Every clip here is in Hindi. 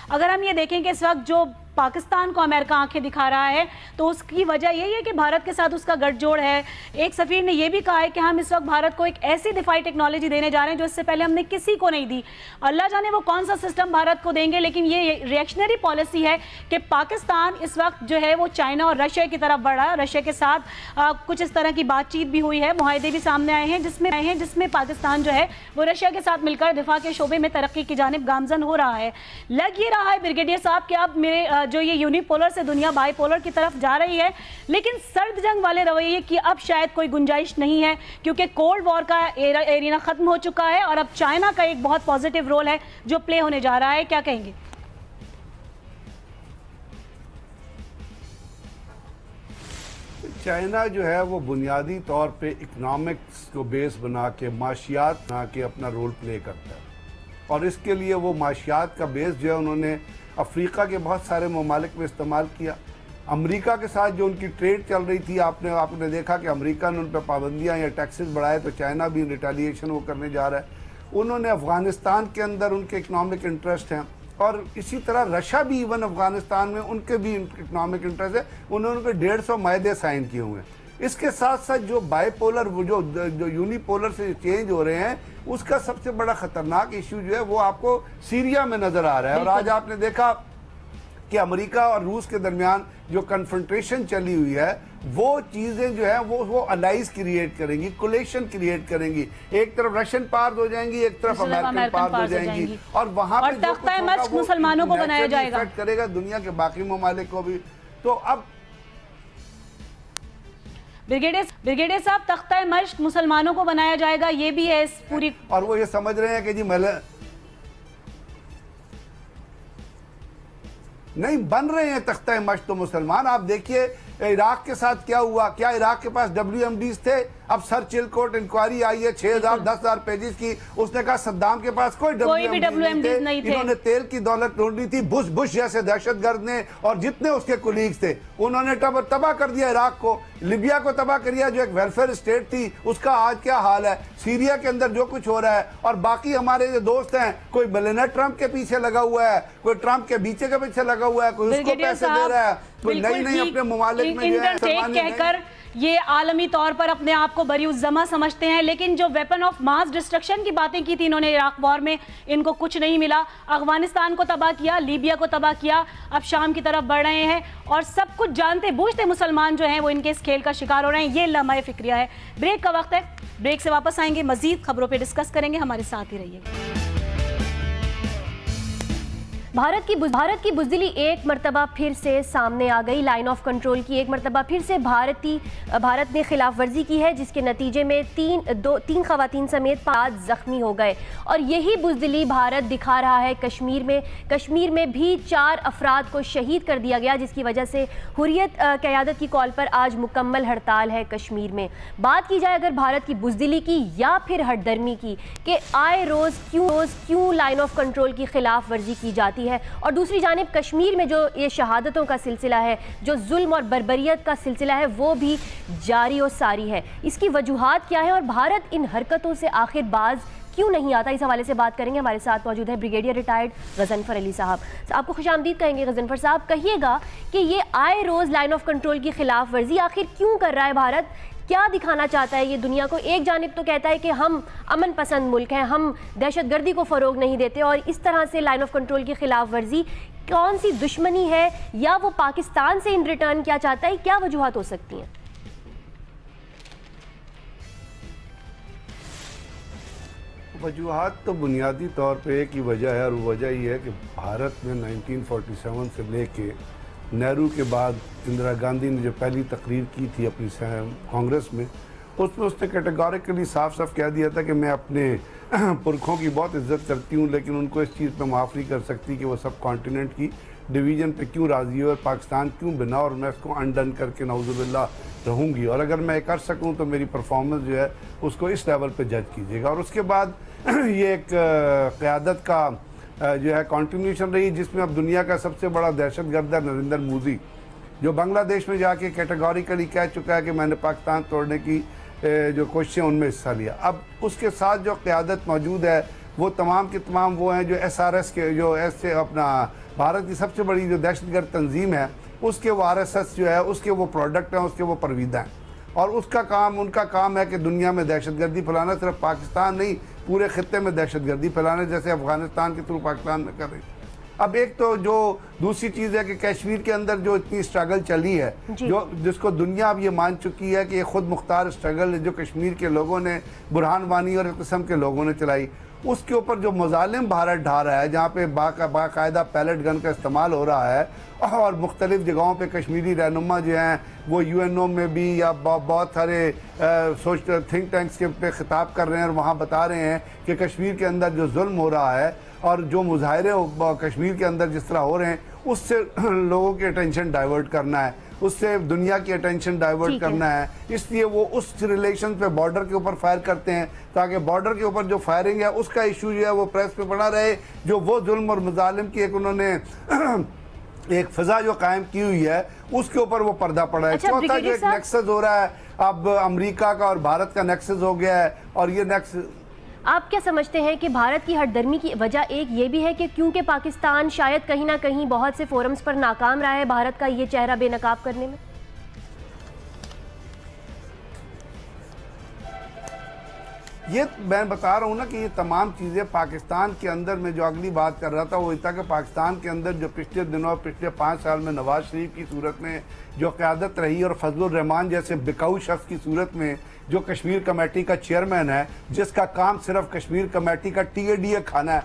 अगर हम ये देखें कि इस वक्त जो पाकिस्तान को अमेरिका आंखें दिखा रहा है तो उसकी वजह यही है कि भारत के साथ उसका गठजोड़ है। एक सफीर ने यह भी कहा है कि हम इस वक्त भारत को एक ऐसी दिफाई टेक्नोलॉजी देने जा रहे हैं जो इससे पहले हमने किसी को नहीं दी। अल्लाह जाने वो कौन सा सिस्टम भारत को देंगे, लेकिन ये रिएक्शनरी पॉलिसी है कि पाकिस्तान इस वक्त जो है वो चाइना और रशिया की तरफ बढ़ा है। रशिया के साथ कुछ इस तरह की बातचीत भी हुई है, मुआहदे भी सामने आए हैं जिसमें पाकिस्तान जो है वो रशिया के साथ मिलकर दिफा के शोबे में तरक्की की जानिब गामजन हो रहा है। लग ये रहा है ब्रिगेडियर साहब कि अब मेरे जो ये यूनिपोलर से दुनिया बाईपोलर की तरफ जा रही है, लेकिन सर्द जंग वाले रवैये की अब शायद कोई गुंजाइश नहीं है, क्योंकि कोल्ड वॉर का एरिना खत्म हो चुका है और अब चाइना का एक बहुत पॉजिटिव रोल है जो प्ले होने जा रहा है। क्या कहेंगे? चाइना जो है वो बुनियादी तौर पे इकोनॉमिक्स को बेस बना के माशियात बना के अपना रोल प्ले करता है, और इसके लिए वो माशियात का बेस जो है उन्होंने अफ्रीका के बहुत सारे ममालिक में इस्तेमाल किया। अमेरिका के साथ जो उनकी ट्रेड चल रही थी, आपने देखा कि अमेरिका ने उन पर पाबंदियाँ या टैक्सेस बढ़ाए, तो चाइना भी रिटेलिएशन वो करने जा रहा है। उन्होंने अफ़गानिस्तान के अंदर उनके इकनॉमिक इंटरेस्ट हैं, और इसी तरह रशिया भी इवन अफ़गानिस्तान में उनके भी इकनॉमिक इंटरेस्ट है। उन्होंने 150 माहदे साइन किए हुए हैं। इसके साथ साथ जो बाईपोलर जो यूनिपोलर से चेंज हो रहे हैं, उसका सबसे बड़ा खतरनाक इश्यू जो है वो आपको सीरिया में नजर आ रहा है। और आज आपने देखा कि अमेरिका और रूस के दरमियान जो कन्फ्रंटेशन चली हुई है, वो चीजें जो है वो अलाइज क्रिएट करेंगी, कोलेशन क्रिएट करेंगी। एक तरफ रशियन पार्ट हो जाएंगी, एक तरफ अमेरिकन पार्ट हो जाएंगी, और वहां पे जो कुछ होगा वो मुसलमानों को बनाया जाएगा, इफेक्ट करेगा दुनिया के बाकी ममालिक को भी। तो अब ब्रिगेडियर साहब, तख्ता मश्क मुसलमानों को बनाया जाएगा, ये भी है इस पूरी, और वो ये समझ रहे हैं कि जी नहीं बन रहे हैं तख्ता मश्क तो मुसलमान। आप देखिए इराक के साथ क्या हुआ, क्या इराक के पास WMDs थे? अब सर चिलकोट इंक्वायरी आई है 6000 10,000 पेजेस की, उसने कहा सद्दाम के पास कोई WMDs नहीं थे। इन्होंने तेल की दौलत ढूंढी थी, बुश जैसे दहशतगर्द ने और जितने उसके कुलीग्स थे, उन्होंने तबाह कर दिया इराक को, लिबिया को तबाह कर दिया जो एक वेलफेयर स्टेट थी, उसका आज क्या हाल है, सीरिया के अंदर जो कुछ हो रहा है। और बाकी हमारे जो दोस्त हैं, कोई मेलानिया ट्रंप के पीछे लगा हुआ है, कोई ट्रंप के बीचे के पीछे लगा हुआ है, कोई उसको पैसे दे रहा है, कोई नई अपने ममालिक में जो है कहकर ये आलमी तौर पर अपने आप को बरीउज़्ज़मा समझते हैं। लेकिन जो वेपन ऑफ मास डिस्ट्रक्शन की बातें की थी इन्होंने इराक वॉर में, इनको कुछ नहीं मिला। अफगानिस्तान को तबाह किया, लीबिया को तबाह किया, अब शाम की तरफ बढ़ रहे हैं, और सब कुछ जानते बूझते मुसलमान जो हैं वो इनके इस खेल का शिकार हो रहे हैं। ये लम्हा फिक्रिया है। ब्रेक का वक्त है, ब्रेक से वापस आएंगे, मजीद खबरों पर डिस्कस करेंगे, हमारे साथ ही रहिए। भारत की बुज़दिली एक मरतबा फिर से सामने आ गई। लाइन ऑफ कंट्रोल की एक मरतबा फिर से भारत ने खिलाफ वर्जी की है, जिसके नतीजे में तीन खवातीन समेत 5 जख्मी हो गए। और यही बुज़दिली भारत दिखा रहा है कश्मीर में भी 4 अफराद को शहीद कर दिया गया, जिसकी वजह से हुर्रियत क़यादत की कॉल पर आज मुकम्मल हड़ताल है कश्मीर में। बात की जाए अगर भारत की बुज़दिली की या फिर हटदर्मी की, कि आए रोज़ क्यों लाइन ऑफ कंट्रोल की खिलाफ वर्जी की जाती है, और दूसरी जानिब कश्मीर में जो ये शहादतों का सिलसिला है, जो जुल्म और बर्बरियत का सिलसिला है, वो भी जारी और सारी है। इसकी वजूहात क्या है और भारत इन हरकतों से आखिर बाज क्यों नहीं आता, इस हवाले से बात करेंगे। हमारे साथ मौजूद है ब्रिगेडियर रिटायर्ड गजनफर अली साहब। आपको खुशामदीद कहेंगे गजनफर साहब। कहिएगा कि ये आए रोज़ लाइन ऑफ कंट्रोल की खिलाफ वर्जी आखिर क्यों कर रहा है भारत, क्या दिखाना चाहता है ये दुनिया को? एक जानिब तो कहता है कि हम अमन पसंद मुल्क हैं, हम दहशतगर्दी को फ़रोग नहीं देते, और इस तरह से लाइन ऑफ कंट्रोल की खिलाफ वर्जी कौन सी दुश्मनी है, या वो पाकिस्तान से इन रिटर्न क्या चाहता है, क्या वजूहत हो सकती हैं? वजूहत तो बुनियादी तौर पे एक ही वजह है, और वो वजह ये है कि भारत में 1947 से लेके नेहरू के बाद इंदिरा गांधी ने जो पहली तकरीर की थी अपनी कांग्रेस में, उसमें उसने कैटेगोरिकली साफ कह दिया था कि मैं अपने पुरखों की बहुत इज्जत करती हूँ, लेकिन उनको इस चीज़ पर माफ़ नहीं कर सकती कि वो सब कॉन्टिनेंट की डिवीज़न पे क्यों राज़ी हो और पाकिस्तान क्यों बना, और मैं इसको अनडन करके नऊज़ुबिल्लाह रहूँगी, और अगर मैं कर सकूँ तो मेरी परफॉर्मेंस जो है उसको इस लेवल पे जज कीजिएगा। और उसके बाद ये एक क़यादत का जो है कंटिन्यूशन रही, जिसमें अब दुनिया का सबसे बड़ा दहशतगर्द है नरेंद्र मोदी, जो बांग्लादेश में जाके कैटेगोरिकली कह चुका है कि मैंने पाकिस्तान तोड़ने की जो कोशिशें उनमें हिस्सा लिया। अब उसके साथ जो क़यादत मौजूद है वो तमाम के तमाम वो हैं जो SRS के जो ऐसे अपना भारत की सबसे बड़ी जो दहशतगर्द तंजीम है उसके वो RSS जो है, उसके वो प्रोडक्ट हैं, उसके वो परवीदा हैं। और उसका काम, उनका काम है कि दुनिया में दहशतगर्दी फैलाना, सिर्फ पाकिस्तान नहीं पूरे खित्ते में दहशतगर्दी फैलाना, जैसे अफगानिस्तान के थ्रू पाकिस्तान में कर रही है। अब एक तो जो दूसरी चीज़ है कि कश्मीर के अंदर जो इतनी स्ट्रगल चली है, जो जिसको दुनिया अब ये मान चुकी है कि ये खुद मुख्तार स्ट्रगल है जो कश्मीर के लोगों ने, बुरहान वानी और इस किस्म के लोगों ने चलाई, उसके ऊपर जो मजालिम भारत ढा रहा है, जहाँ पे बाकायदा पैलेट गन का इस्तेमाल हो रहा है और मुख्तलिफ जगहों पे कश्मीरी रहनुमा जो हैं वो UNO में भी या बहुत सारे सोशल थिंक टैंक्स के पे खिताब कर रहे हैं और वहाँ बता रहे हैं कि कश्मीर के अंदर जो जुल्म हो रहा है और जो मुजाहरे कश्मीर के अंदर जिस तरह हो रहे हैं उससे लोगों की अटेंशन डाइवर्ट करना है, उससे दुनिया की अटेंशन डाइवर्ट करना है, इसलिए वो उस रिलेशन पे बॉर्डर के ऊपर फायर करते हैं ताकि बॉर्डर के ऊपर जो फायरिंग है उसका इशू जो है वो प्रेस पे बना रहे, जो वो जुल्म और मुजालिम की एक उन्होंने एक फिजा जो कायम की हुई है उसके ऊपर वो पर्दा पड़ा है। अच्छा, चौथा जो एक नेक्सस हो रहा है, अब अमेरिका का और भारत का नेक्सस हो गया है, और ये नेक्सस आप क्या समझते हैं कि भारत की हटदर्मी की वजह एक ये भी है कि क्योंकि पाकिस्तान शायद कहीं ना कहीं बहुत से फोरम्स पर नाकाम रहा है भारत का ये चेहरा बेनकाब करने में? ये मैं बता रहा हूँ ना कि ये तमाम चीज़ें पाकिस्तान के अंदर, में जो अगली बात कर रहा था वो था कि पाकिस्तान के अंदर जो पिछले दिनों, पिछले 5 साल में नवाज शरीफ की सूरत में जो क़यादत रही और फजलुर रहमान जैसे बिकाऊ शख्स की सूरत में जो कश्मीर कमेटी का चेयरमैन है, जिसका काम सिर्फ कश्मीर कमेटी का TADA खाना है,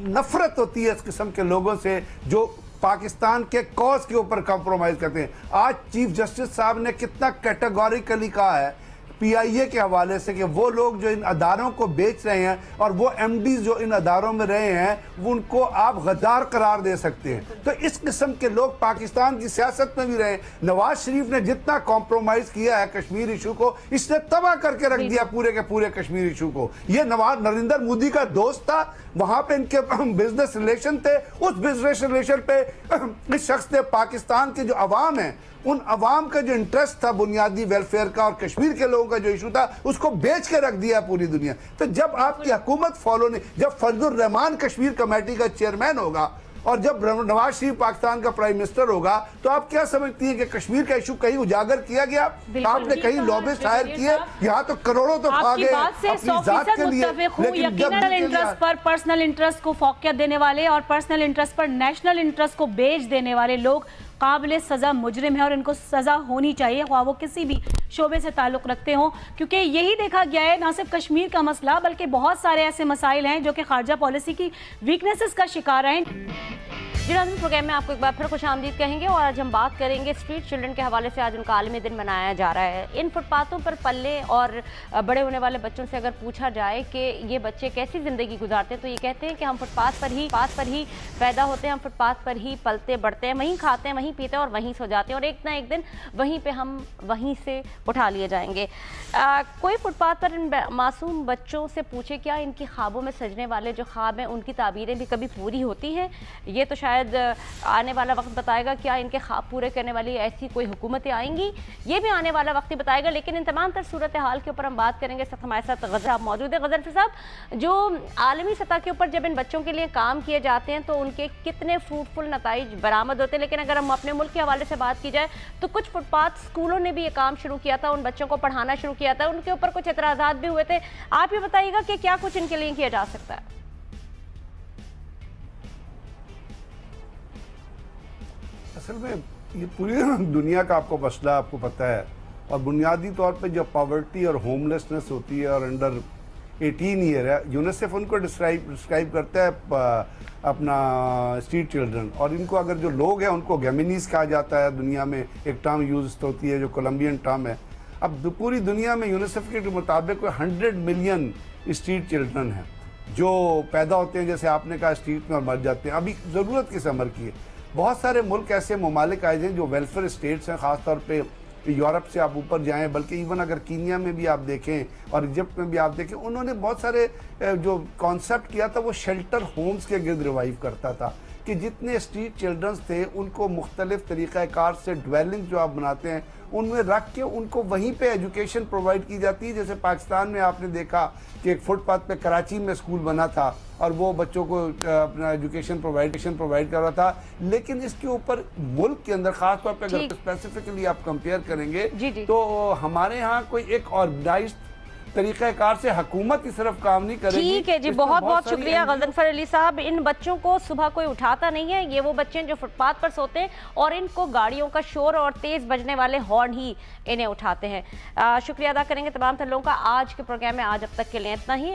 नफरत होती है इस किस्म के लोगों से जो पाकिस्तान के कॉज के ऊपर कॉम्प्रोमाइज़ करते हैं। आज चीफ जस्टिस साहब ने कितना कैटेगोरिकली कहा है PIA के हवाले से कि वो लोग जो इन अदारों को बेच रहे हैं और वो MDs जो इन अदारों में रहे हैं वो उनको आप गद्दार करार दे सकते हैं। तो इस किस्म के लोग पाकिस्तान की सियासत में भी रहे। नवाज शरीफ ने जितना कॉम्प्रोमाइज़ किया है कश्मीर इशू को, इसने तबाह करके रख दिया पूरे के पूरे कश्मीर इशू को। ये नरेंद्र मोदी का दोस्त था, वहाँ पे इनके बिजनेस रिलेशन थे, उस बिजनेस रिलेशन पे इस शख्स ने पाकिस्तान के जो अवाम है, उन अवाम का जो इंटरेस्ट था बुनियादी वेलफेयर का और कश्मीर के लोगों का जो इशू था, उसको बेच के रख दिया पूरी दुनिया। तो जब आपकी हुकूमत फॉलो नहीं, जब फजलुर रहमान कश्मीर कमेटी का चेयरमैन होगा और जब नवाज शरीफ पाकिस्तान का प्राइम मिनिस्टर होगा, तो आप क्या समझती हैं कि कश्मीर का इशू कहीं उजागर किया गया? आपने कहीं लॉबिस्ट हायर किए? यहाँ तो करोड़ों तो खा गए अपनी जात के लिए, लेकिन इंटरेस्ट पर, पर्सनल इंटरेस्ट को फौकियत देने वाले और पर्सनल इंटरेस्ट पर नेशनल इंटरेस्ट को बेच देने वाले लोग काबिले सज़ा मुजरिम है और इनको सज़ा होनी चाहिए, ख्वाह वो किसी भी शोबे से ताल्लुक़ रखते हों, क्योंकि यही देखा गया है ना सिर्फ कश्मीर का मसला बल्कि बहुत सारे ऐसे मसाइल हैं जो कि खारजा पॉलिसी की वीकनेसेस का शिकार हैं। जी नाज़रीन, प्रोग्राम में आपको एक बार फिर खुशामदीद कहेंगे और आज हम बात करेंगे स्ट्रीट चिल्ड्रन के हवाले से। आज उनका आलमी दिन मनाया जा रहा है। इन फुटपाथों पर पल्ले और बड़े होने वाले बच्चों से अगर पूछा जाए कि ये बच्चे कैसी ज़िंदगी गुजारते हैं तो ये कहते हैं कि हम फुटपाथ पर ही पैदा होते हैं, हम फुटपाथ पर ही पलते बढ़ते हैं, वहीं खाते हैं, वहीं पीते हैं और वहीं सो जाते हैं और एक ना एक दिन वहीं पर हम वहीं से उठा लिए जाएंगे। कोई फुटपाथ पर इन मासूम बच्चों से पूछे क्या इनकी ख्वाबों में सजने वाले जो ख्वाब हैं उनकी ताबीरें भी कभी पूरी होती हैं? ये तो शायद आने वाला वक्त बताएगा। क्या इनके ख्वाब पूरे करने वाली ऐसी कोई हुकूमतें आएंगी? ये भी आने वाला वक्त ही बताएगा। लेकिन इन तमाम तर सूरत हाल के ऊपर हम बात करेंगे। इस वक्त हमारे साथ गज़र साहब मौजूद है। गज़र साहब, जो आलमी सतह के ऊपर जब इन बच्चों के लिए काम किए जाते हैं तो उनके कितने फ्रूटफुल नताइज बरामद होते हैं, लेकिन अगर हम अपने मुल्क के हवाले से बात की जाए तो कुछ फुटपाथ स्कूलों ने भी ये काम शुरू किया था, उन बच्चों को पढ़ाना शुरू किया था, उनके ऊपर कुछ एतराज़ात भी हुए थे। आप ये बताइएगा कि क्या कुछ इनके लिए किया जा सकता है? असल में ये पूरी दुनिया का आपको मसला आपको पता है, और बुनियादी तौर पे जब पॉवर्टी और होमलेसनेस होती है और अंडर 18 ईयर है, यूनिसेफ उनको डिस्क्राइब करता है अपना स्ट्रीट चिल्ड्रन, और इनको अगर जो लोग हैं उनको गेमिनीज कहा जाता है। दुनिया में एक टर्म यूज होती है जो कोलंबियन टर्म है। अब पूरी दुनिया में यूनिसेफ के मुताबिक 100 मिलियन स्ट्रीट चिल्ड्रन हैं जो पैदा होते हैं, जैसे आपने कहा, स्ट्रीट में और मर जाते हैं। अभी ज़रूरत किस अमर की है? बहुत सारे मुल्क ऐसे ममालिक आए हैं जो वेलफेयर स्टेट्स हैं, ख़ासतौर पे यूरोप से आप ऊपर जाएं, बल्कि इवन अगर कीनिया में भी आप देखें और इजिप्ट में भी आप देखें, उन्होंने बहुत सारे जो कॉन्सेप्ट किया था वो शेल्टर होम्स के गिर्द रिवाइव करता था कि जितने स्ट्रीट चिल्ड्रंस थे उनको मुख्तलिफ तरीक़ाकार से ड्वेलिंग जो आप बनाते हैं उनमें रख के उनको वहीं पे एजुकेशन प्रोवाइड की जाती है। जैसे पाकिस्तान में आपने देखा कि एक फुटपाथ पे कराची में स्कूल बना था और वो बच्चों को अपना एजुकेशन प्रोवाइड कर रहा था, लेकिन इसके ऊपर मुल्क के अंदर खास तौर पे अगर स्पेसिफिकली आप कंपेयर करेंगे तो हमारे यहाँ कोई एक ऑर्गेनाइज्ड तरीक़ाकार से हुकूमत की तरफ काम नहीं करेगी। ठीक है जी, बहुत बहुत शुक्रिया गजनफर अली साहब। इन बच्चों को सुबह कोई उठाता नहीं है, ये वो बच्चे हैं जो फुटपाथ पर सोते हैं और इनको गाड़ियों का शोर और तेज बजने वाले हॉर्न ही इन्हें उठाते हैं। शुक्रिया अदा करेंगे तमाम लोगों का। आज के प्रोग्राम में आज अब तक के लिए इतना ही।